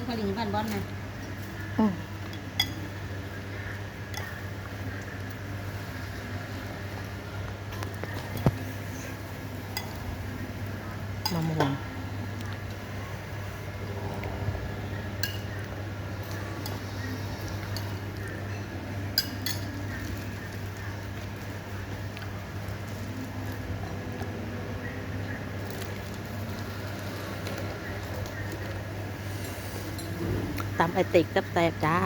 ผลิตบ้านบอลนะมะม่วงตำไอติกแซ่บๆจ้า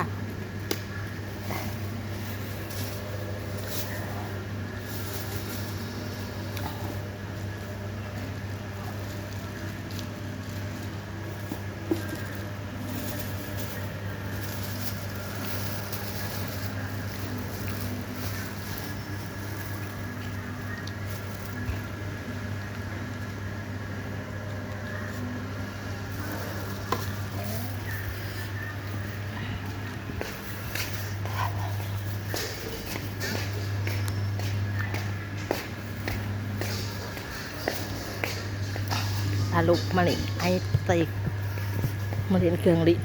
อาลูกมะลิไอติกมะลิเครื่องลิ้น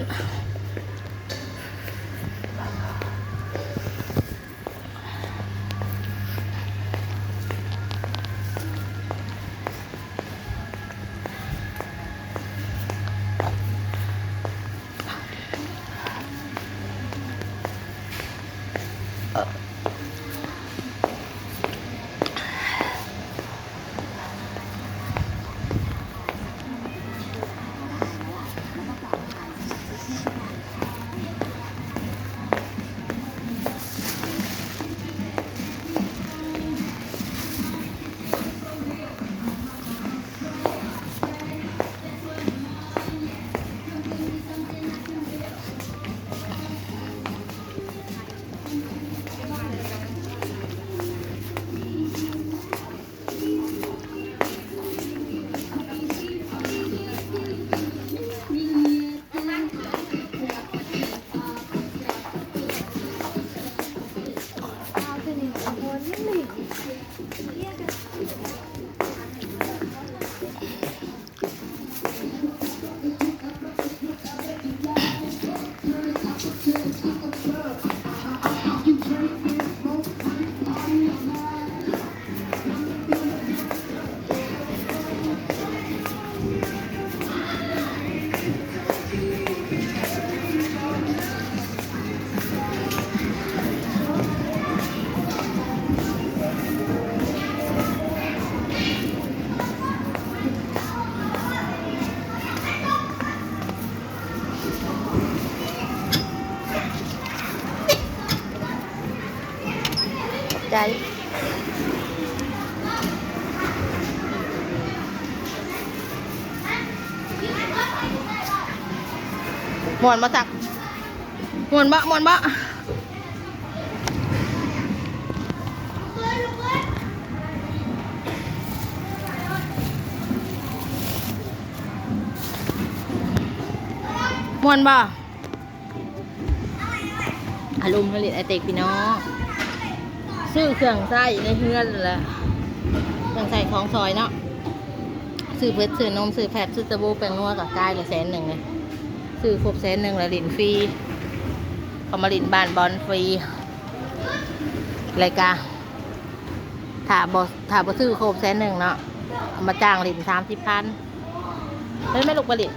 ใจมวนมาสักมวนบะมวนบะมวนบะอารมณ์ผลิตไอเต็กพี่น้องซื้อเครื่องใส่ในเฮือนแหละเครื่องใส่ของซอยเนาะซื้อเพชรซื้อนมซื้อแผบซื้อตะบูแป้งนัวกับกายละ100,000เลยซื้อครบ100,000ละลิ้นฟรีเขามาลิ้นบ้านบอลฟรีรายการถ้าบ่ซื้อครบ100,000เนาะเอามาจ้างลิ้น30,000แล้วไม่ลูกผลิต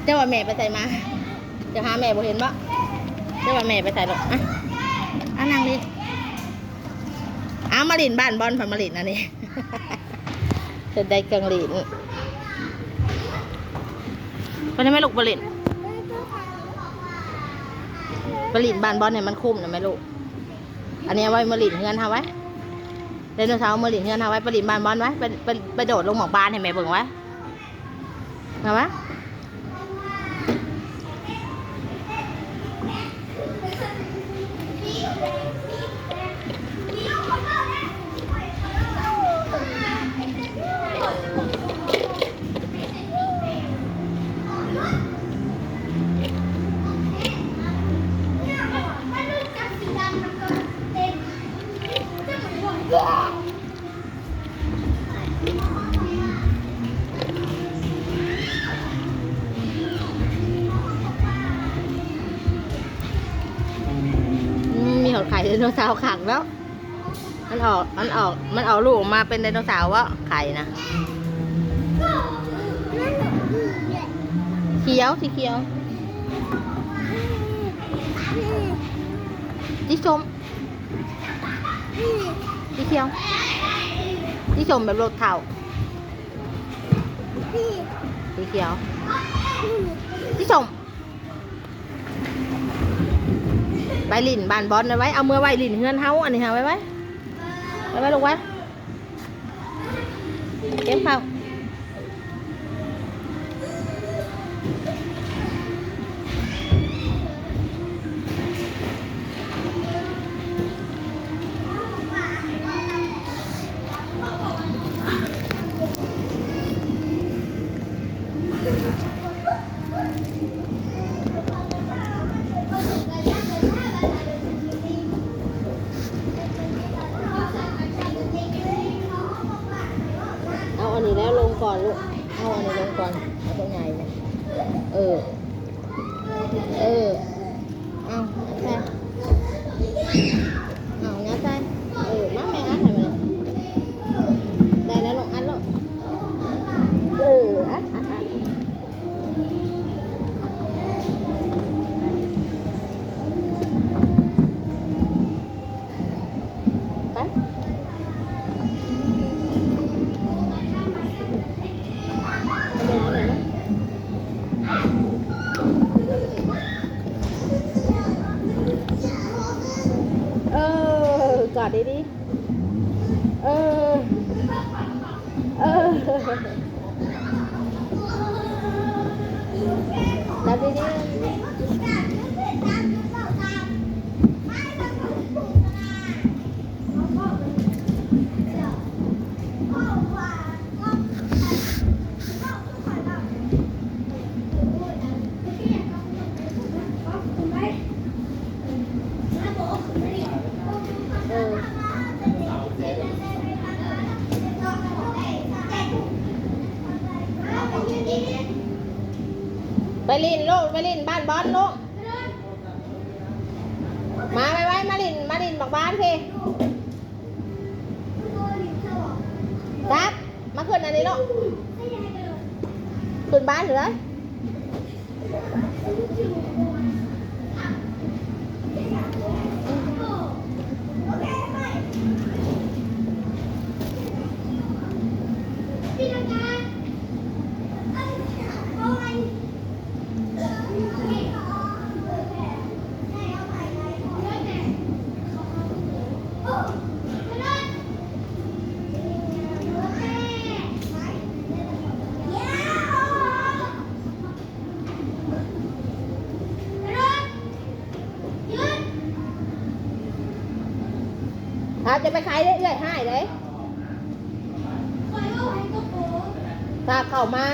เจ้าว่าแม่ไปใส่มาจะหาแม่บ่เห็นบ่เจ้าว่าแม่ไปใส่หรอกอ่ะนั่งดิเอามาลินบ้านบอลผ่านมาลินอันนี้ จะได้กังลินเพราะนั้นไม่ลูกบลินบ้านบอลเนี่ยมันคุ้มนะแม่ลูกอันนี้ไว้มาลินเงินเฮาไว้เดนโนเสาร์มาลินเงินเฮาไว้ไปลินบ้านบอลไว้ไปโดดลงหมอกบ้านให้แม่เบิ่งไว้เอาไว้ มีหอดไข่ไดโนเสาร์ขังแล้วมันออกลูกออกมาเป็นไดโนเสาร์วะไข่นะเขียวสีเขียวสีส้มสีเขียวสีส้มแบบรถเท่าสีเขียวสีส้มใบลิ่นบานบอลไว้เอามือใบลิ่นเฮือนเฮาอันนี้หาไว้ลงไว้เก็บเข้าเอาอันนี้แล้วลงก่อนลูกเอาอันนี้ลงก่อนเอาตัวใหญ่เนี่ยเอาใช่เอางัดใช่มาแม่งัดให้มาเลยได้แล้วลงอันลูกอัดไปกอดดีจับดีไปลินลูกไปลินบ้านบอลลูกมาไว้มาลินบักบ้านพี่ครับมาขึ้นอันนี้ลูกขึ้นบ้านเหรอจะไปขายเรื่อยๆให้เลยตาเข้ามา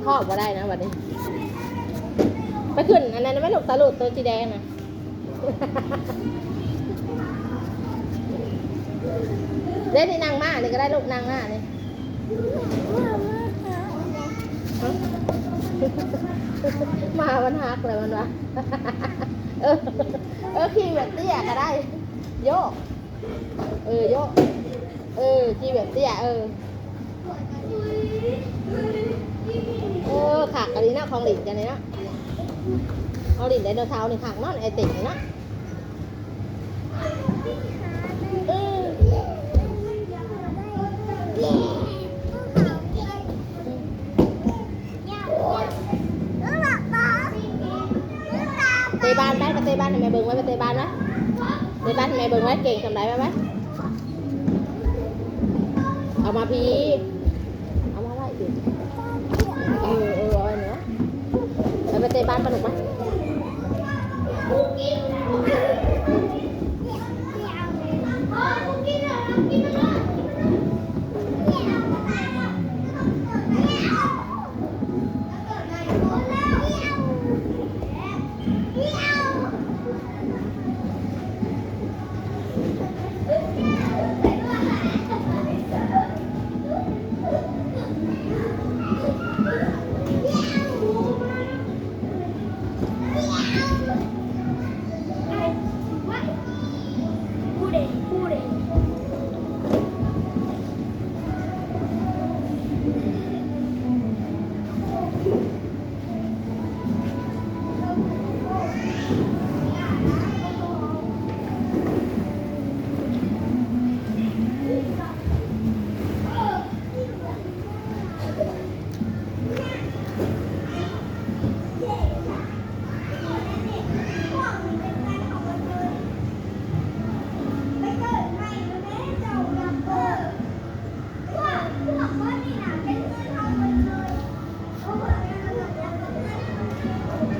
ครอบก็ได้นะวันนี้ไปขึ้นอันนั้นไม่หลกตาลุดตัวสีแดงนะเล่นนี่นางมานี่ก็ได้ลูกนางหน้านี่มามันหักเลยมันวะขี่แบบเตี้ยก็ได้โยกโยกขี่แบบเตี้ยขากกันนี่นะของหลินกันนี่นะเอาหลินไดโนเสาร์นี่ขากนอนไอติ่งนี่นะเตะบ้านได้ไปเตะบ้านทำไมเบิ่งไว้ไปเตะบ้านนะเตะบ้านทำไมเบิ่งไว้เก่งทำไรไหมเอามาพี่เอามาไว้ดิเอาไว้เนาะไปเตะบ้านสนุกไหม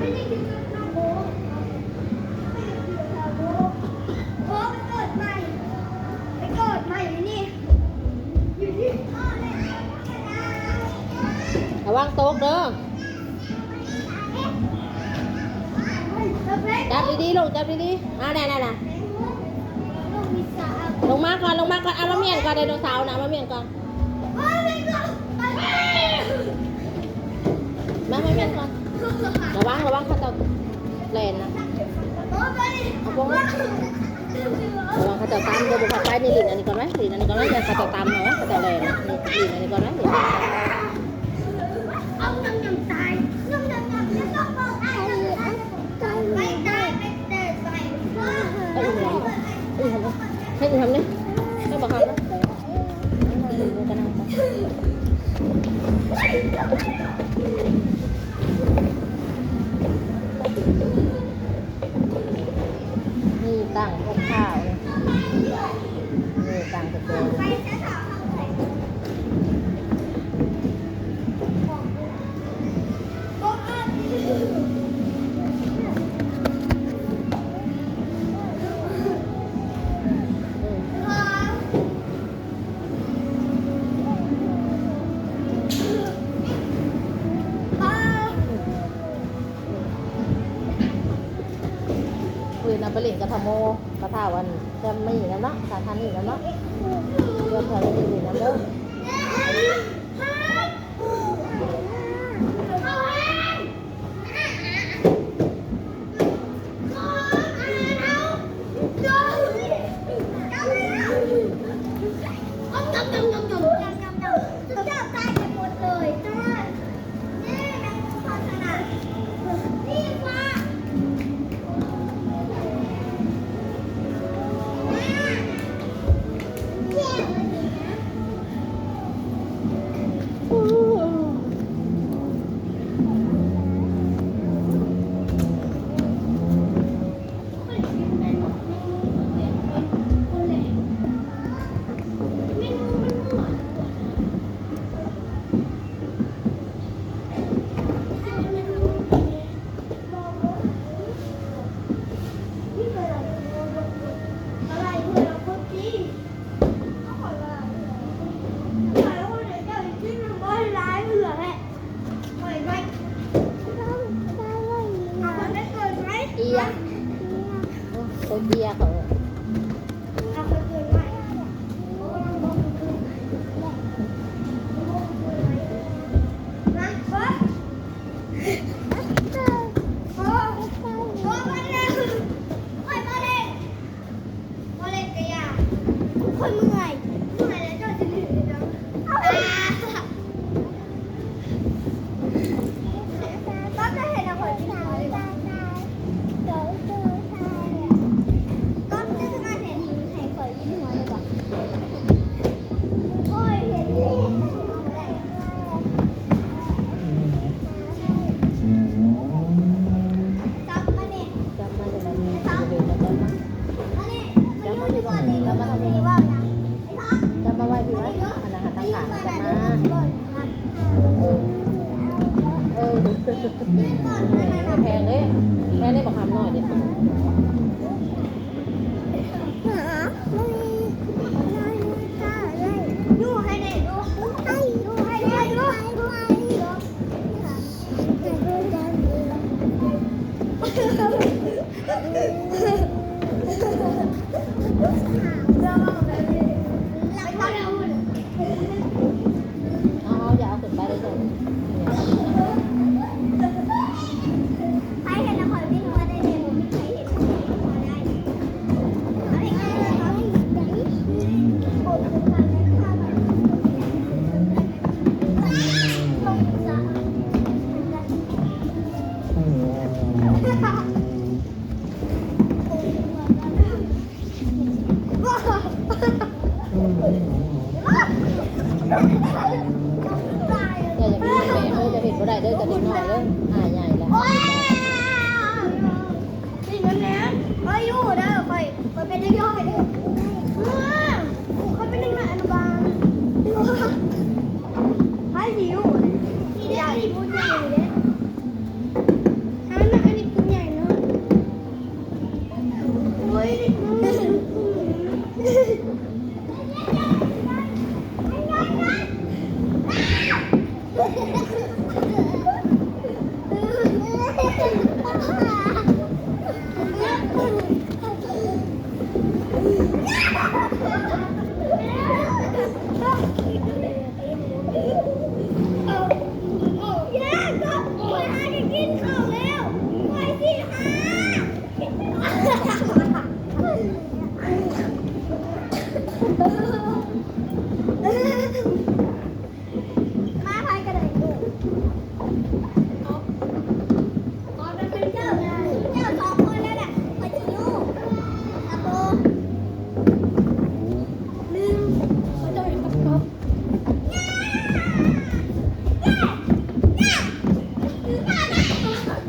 ระวังโต๊ะเด้อจับดีๆลงจับดีๆน่ะลงมาก่อนเอามาเมียนก่อนไดโนเสาร์นะมาเมียนก่อนมาเมียนก่อนระวังเขาจะแลนนะเอาพวกระวังเขาจะตามเดี๋ยวบุกเข้าไปนี่ลินอันนี้ก่อนไหมลินอันนี้ก่อนไหมจะเขาจะตามเหรอเขาจะแลนนี่ลินอันนี้ก่อนไหมให้ทำนี่ให้บอกเขานะดูกันเอานี่ตั้งพวกข้าวนี่ตั้งกระเทียมคือน้ำปลากับทโมกระทาวันจะไม่อยู่แล้วเนาะสาธารณีแล้วเนาะเรื่องอะไรอยู่นั่นเด้อตัวเบียร์เขาคนเมื่อยแล้วก็จะเหนื่อยจังก็จะเห็นเราคนที่ทำเลยก็จะมาเห็นให้คอยยิ้มหัวเลยก่อนโอ้ยเห็นเลยจับมาเนี่ยจับมาเลยจับมาเลยจับมาจับมาดีกว่าจับมาทำดีว่าจับมาไว้ดีไว้อันนั้นหันทางขาจับมาแพงเลยแม่ได้บอกคำหน่อยดิดูให้ได้ดูให้ได้ดูเอาอย่าเอาขึ้นไปเลยจ้ะว้าว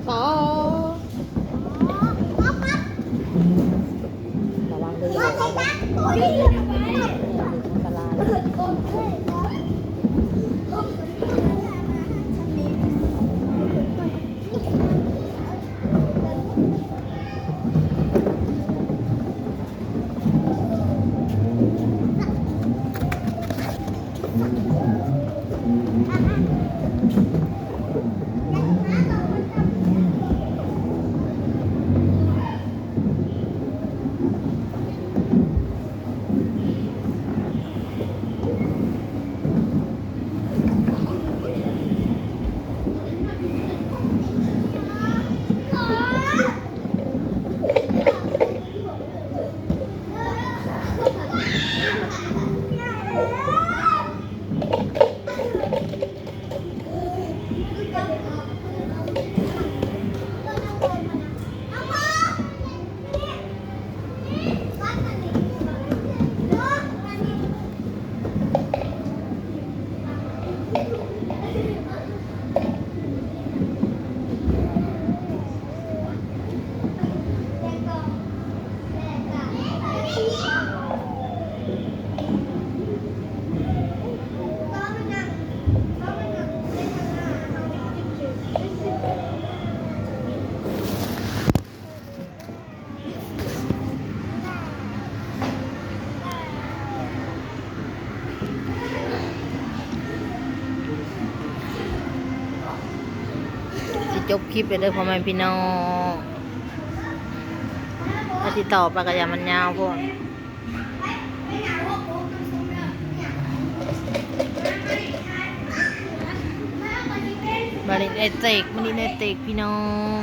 ต่อระวังด้วยอันตรายจบคลิปไปเลยพ่อแม่พี่น้องถ้าติดต่อไปก็อย่ามันยาวพวกมาลินเอเตกพี่น้อง